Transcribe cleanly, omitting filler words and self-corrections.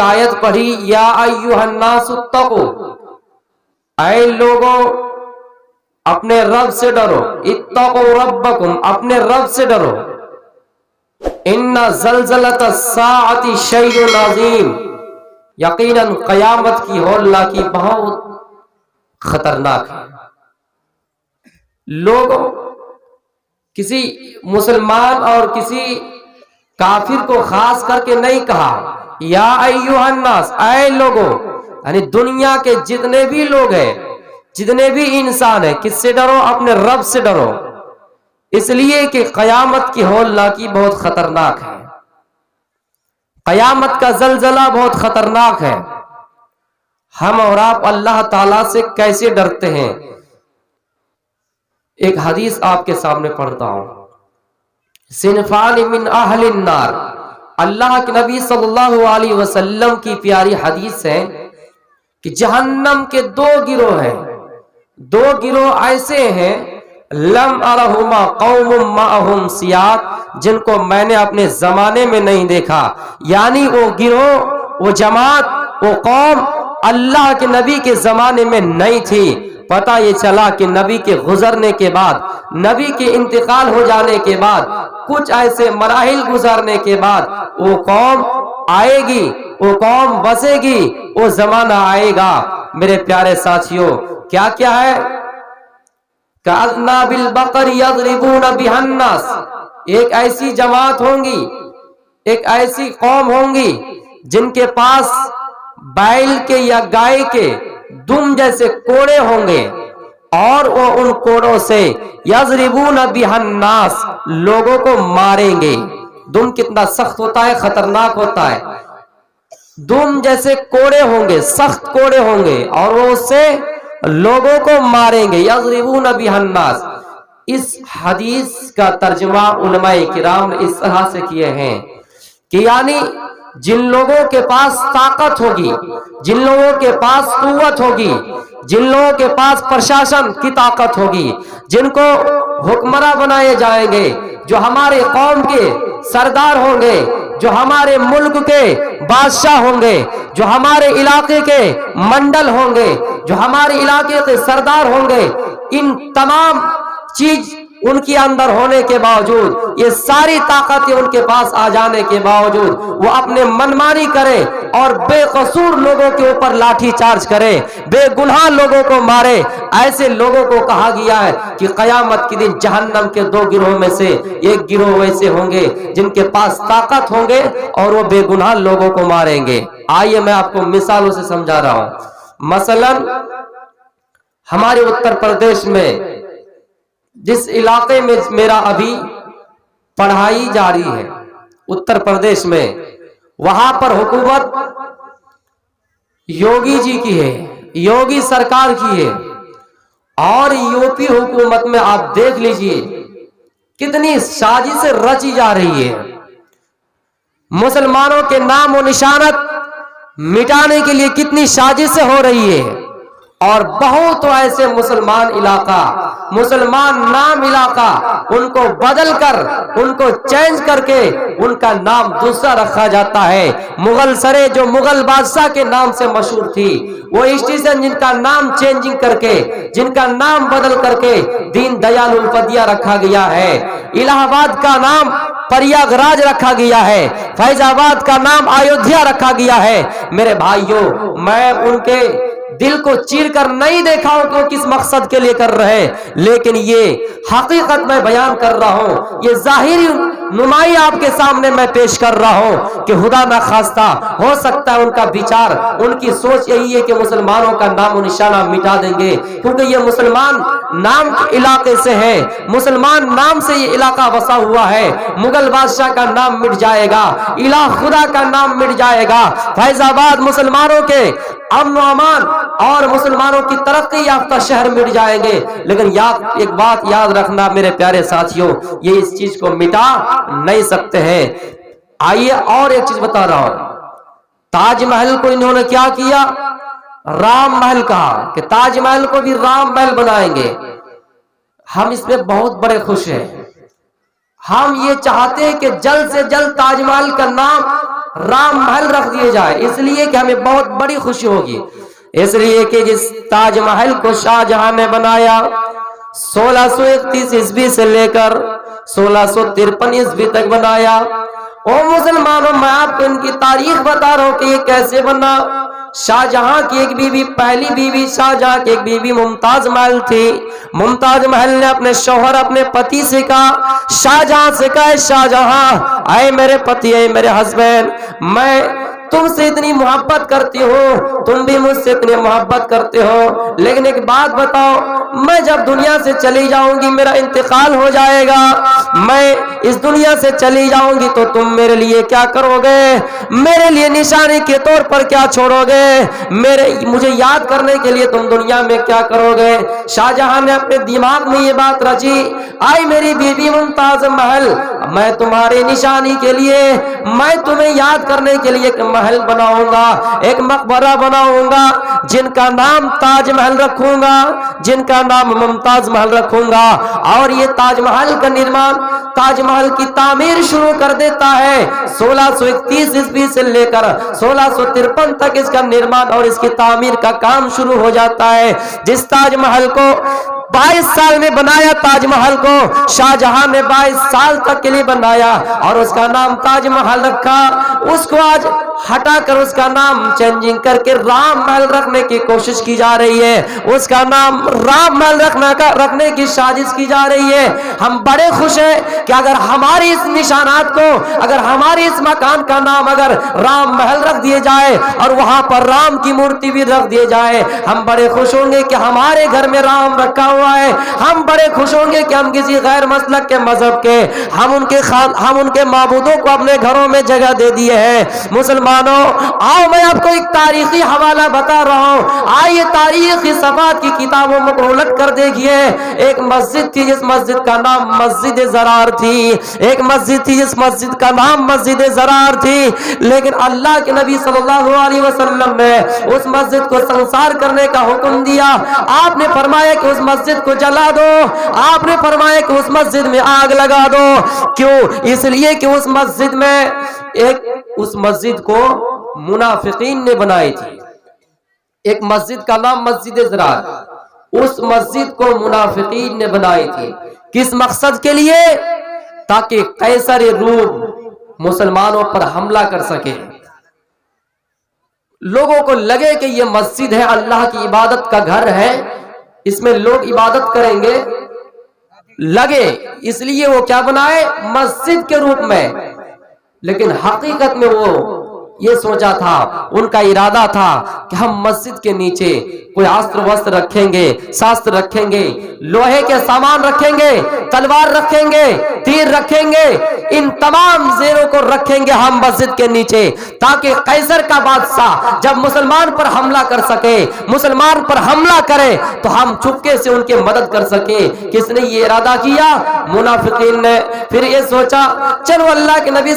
آیت پڑھی یا ایھا الناس اتقوا، اے لوگوں اپنے رب سے ڈرو، اتقوا ربکم، اپنے رب سے ڈرو، ان زلزلۃ الساعۃ شیء عظیم، یقیناً قیامت کی ہولناکی بہت خطرناک ہے۔ لوگوں کسی مسلمان اور کسی کافر کو خاص کر کے نہیں کہا یا ایھا الناس، اے لوگوں، یعنی دنیا کے جتنے بھی لوگ ہیں، جتنے بھی انسان ہیں، کس سے ڈرو؟ اپنے رب سے ڈرو، اس لیے کہ قیامت کی ہولناکی بہت خطرناک ہے، قیامت کا زلزلہ بہت خطرناک ہے۔ ہم اور آپ اللہ تعالیٰ سے کیسے ڈرتے ہیں؟ ایک حدیث آپ کے سامنے پڑھتا ہوں، صنفان من اہل النار، اللہ کے نبی صلی اللہ علیہ وسلم کی پیاری حدیث ہے کہ جہنم کے دو گروہ ہیں، دو گروہ ایسے ہیں لم ارہما قوم معہم سیاط، جن کو میں نے اپنے زمانے میں نہیں دیکھا، یعنی وہ گروہ، وہ جماعت، وہ قوم اللہ کے نبی کے زمانے میں نہیں تھی۔ پتہ یہ چلا کہ نبی کے گزرنے کے بعد، نبی کے انتقال ہو جانے کے بعد، کچھ ایسے مراحل گزرنے کے بعد وہ قوم آئے گی، وہ قوم بسے گی، وہ زمانہ آئے گا۔ میرے پیارے ساتھیوں، کیا کیا ہے؟ کأذناب البقر یضربون بها الناس، ایک ایسی جماعت ہوں گی، ایک ایسی قوم ہوں گی جن کے پاس بیل کے یا گائے کے دم جیسے کوڑے ہوں گے، اور وہ ان کوڑوں سے یضربون بها الناس، لوگوں کو ماریں گے۔ دم کتنا سخت ہوتا ہے، خطرناک ہوتا ہے، دم جیسے کوڑے ہوں گے، سخت کوڑے ہوں گے، اور وہ اس سے لوگوں کو ماریں گے، یضربون بها الناس۔ اس حدیث کا ترجمہ علماء کرام نے اس طرح سے کیے ہیں کہ یعنی جن لوگوں کے پاس طاقت ہوگی، جن لوگوں کے پاس قوت ہوگی، جن لوگوں کے پاس پرشاسن کی طاقت ہوگی، جن کو حکمراں بنائے جائیں گے، جو ہمارے قوم کے سردار ہوں گے، جو ہمارے ملک کے بادشاہ ہوں گے، جو ہمارے علاقے کے منڈل ہوں گے، جو ہمارے علاقے کے سردار ہوں گے، ان تمام چیز ان کے اندر ہونے کے باوجود، یہ ساری طاقتیں ان کے پاس آ جانے کے باوجود، وہ اپنے منمانی کرے اور بے قصور لوگوں کے اوپر لاٹھی چارج کرے، بے گناہ لوگوں کو مارے۔ ایسے لوگوں کو کہا گیا ہے کہ قیامت کے دن جہنم کے دو گروہ میں سے ایک گروہ ویسے ہوں گے جن کے پاس طاقت ہوں گے اور وہ بے گناہ لوگوں کو ماریں گے۔ آئیے میں آپ کو مثالوں سے سمجھا رہا ہوں۔ مثلا ہمارے اتر پردیش میں جس علاقے میں میرا ابھی پڑھائی جاری ہے، اتر پردیش میں، وہاں پر حکومت یوگی جی کی ہے، یوگی سرکار کی ہے، اور یوپی حکومت میں آپ دیکھ لیجئے کتنی سازشیں رچی جا رہی ہے، مسلمانوں کے نام و نشانت مٹانے کے لیے کتنی سازشیں ہو رہی ہے، اور بہت ایسے مسلمان علاقہ، مسلمان نام علاقہ، ان کو بدل کر، ان کو چینج کر کے ان کا نام دوسرا رکھا جاتا ہے۔ مغل سرے جو مغل بادشاہ کے نام سے مشہور تھی، وہ اسٹیشن جن کا نام چینجنگ کر کے، جن کا نام بدل کر کے دین دیال الپدیا رکھا گیا ہے، الہ آباد کا نام پریاگ راج رکھا گیا ہے، فیض آباد کا نام ایودھیا رکھا گیا ہے۔ میرے بھائیوں، میں ان کے دل کو چیر کر نہیں دیکھا ہوں کہ وہ کس مقصد کے لیے کر رہے، لیکن یہ حقیقت میں بیان کر رہا ہوں، یہ ظاہری نمائی آپ کے سامنے میں پیش کر رہا ہوں کہ خدا نہ خواستہ ہو سکتا ہے ان کا وچار، ان کی سوچ یہی ہے کہ مسلمانوں کا نام و نشانہ مٹا دیں گے، کیونکہ یہ مسلمان نام کے علاقے سے ہے، مسلمان نام سے یہ علاقہ بسا ہوا ہے۔ مغل بادشاہ کا نام مٹ جائے گا، الہ خدا کا نام مٹ جائے گا، فیض آباد مسلمانوں کے امن و امان اور مسلمانوں کی ترقی یافتہ شہر مٹ جائیں گے، لیکن ایک بات یاد رکھنا میرے پیارے ساتھیوں، یہ اس چیز کو مٹا نہیں سکتے ہیں۔ آئیے اور ایک چیز بتا رہا ہوں، تاج محل کو انہوں نے کیا کیا؟ رام محل کہا کہ تاج محل کو بھی رام محل بنائیں گے۔ ہم اس میں بہت بڑے خوش ہیں، ہم یہ چاہتے ہیں کہ جلد سے جلد تاج محل کا نام رام محل رکھ دیے جائے، اس لیے کہ ہمیں بہت بڑی خوشی ہوگی، اس لیے کہ جس تاج محل کو شاہ جہاں نے بنایا 1631 عیسوی سے لے کر 1653 عیسوی تک بنایا۔ او مسلمانوں، میں آپ کو ان کی تاریخ بتا رہا ہوں کہ یہ کیسے بنا۔ شاہ جہاں کی ایک بیوی، پہلی بیوی شاہ جہاں کی ایک بیوی ممتاز محل تھی۔ ممتاز محل نے اپنے شوہر، اپنے پتی سے کہا، شاہ جہاں سے کہا، شاہ جہاں، اے میرے پتی، اے میرے ہسبینڈ، میں تم سے اتنی محبت کرتی ہوں، تم بھی مجھ سے اتنی محبت کرتے ہو، لیکن ایک بات بتاؤ، میں جب دنیا سے چلی جاؤں گی، میرا انتقال ہو جائے گا، میں اس دنیا سے چلی جاؤں گی تو تم میرے لیے کیا کرو گے؟ میرے لیے نشانی کے طور پر کیا چھوڑو گے؟ مجھے یاد کرنے کے لیے تم دنیا میں کیا کرو گے؟ شاہ جہاں نے اپنے دماغ میں یہ بات رچی، آئی میری بیوی ممتاز محل، میں تمہارے نشانی کے لیے، میں تمہیں یاد کرنے کے لیے ایک محل بناؤں گا، ایک مقبرہ بناؤں گا، جن کا نام تاج محل رکھوں گا، جن کا نام ممتاز محل رکھوں گا، اور یہ تاج محل کا نرمان، تاج محل کی تعمیر شروع کر دیتا ہے 1631 عیسوی سے لے کر 1653 تک اس کا نرمان اور اس کی تعمیر کا کام شروع ہو جاتا ہے۔ جس تاج محل کو 22 سال میں بنایا، تاج محل کو شاہ جہاں نے 22 سال تک کے لیے بنایا اور اس کا نام تاج محل رکھا، اس کو آج ہٹا کر اس کا نام چینجنگ کر کے رام محل رکھنے کی کوشش کی جا رہی ہے، اس کا نام رام محل رکھنے کی سازش کی جا رہی ہے۔ ہم بڑے خوش ہیں کہ اگر ہماری اس نشانات کو، اگر ہماری اس مکان کا نام اگر رام محل رکھ دیے جائے اور وہاں پر رام کی مورتی بھی رکھ دیے جائے، ہم بڑے خوش ہوں گے کہ ہمارے گھر میں رام رکھا ہوا ہے، ہم بڑے خوش ہوں گے کہ ہم کسی غیر مسلک کے مذہب کے، ہم ان کے معبودوں کو اپنے گھروں میں جگہ دے دیے ہیں۔ مسلمانوں، آؤ میں آپ کو ایک تاریخی حوالہ بتا رہا ہوں، آئیے تاریخی صفحات کی کتابوں میں الٹ کر دیکھیے۔ ایک مسجد تھی جس مسجد کا نام مسجد زرار تھی، ایک مسجد تھی جس مسجد کا نام مسجد زرار تھی، لیکن اللہ کے نبی صلی اللہ علیہ وسلم نے اس مسجد کو سنسار کرنے کا حکم دیا۔ آپ نے فرمایا کہ اس مسجد کو جلا دو، آپ نے فرمایا کہ اس مسجد میں آگ لگا دو۔ کیوں؟ اس لیے کہ اس مسجد کو منافقین نے بنائی تھی۔ ایک مسجد کا نام مسجد زرار، اس مسجد کو منافقین نے بنائی تھی۔ کس مقصد کے لیے؟ تاکہ قیصر روم مسلمانوں پر حملہ کر سکے، لوگوں کو لگے کہ یہ مسجد ہے، اللہ کی عبادت کا گھر ہے، اس میں لوگ عبادت کریں گے، لگے، اس لیے وہ کیا بنائے؟ مسجد کے روپ میں۔ لیکن حقیقت میں وہ یہ سوچا تھا، ان کا ارادہ تھا کہ ہم مسجد کے نیچے کوئی آسر وسر رکھیں گے، شاستر رکھیں گے، لوہے کے سامان رکھیں گے، تلوار رکھیں گے، تیر رکھیں گے، ان تمام زیروں کو رکھیں گے ہم مسجد کے نیچے، تاکہ قیصر کا بادشاہ جب مسلمان پر حملہ کر سکے، مسلمان پر حملہ کرے تو ہم چپکے سے ان کی مدد کر سکے۔ کس نے یہ ارادہ کیا؟ منافقین نے۔ پھر یہ سوچا چلو اللہ کے نبی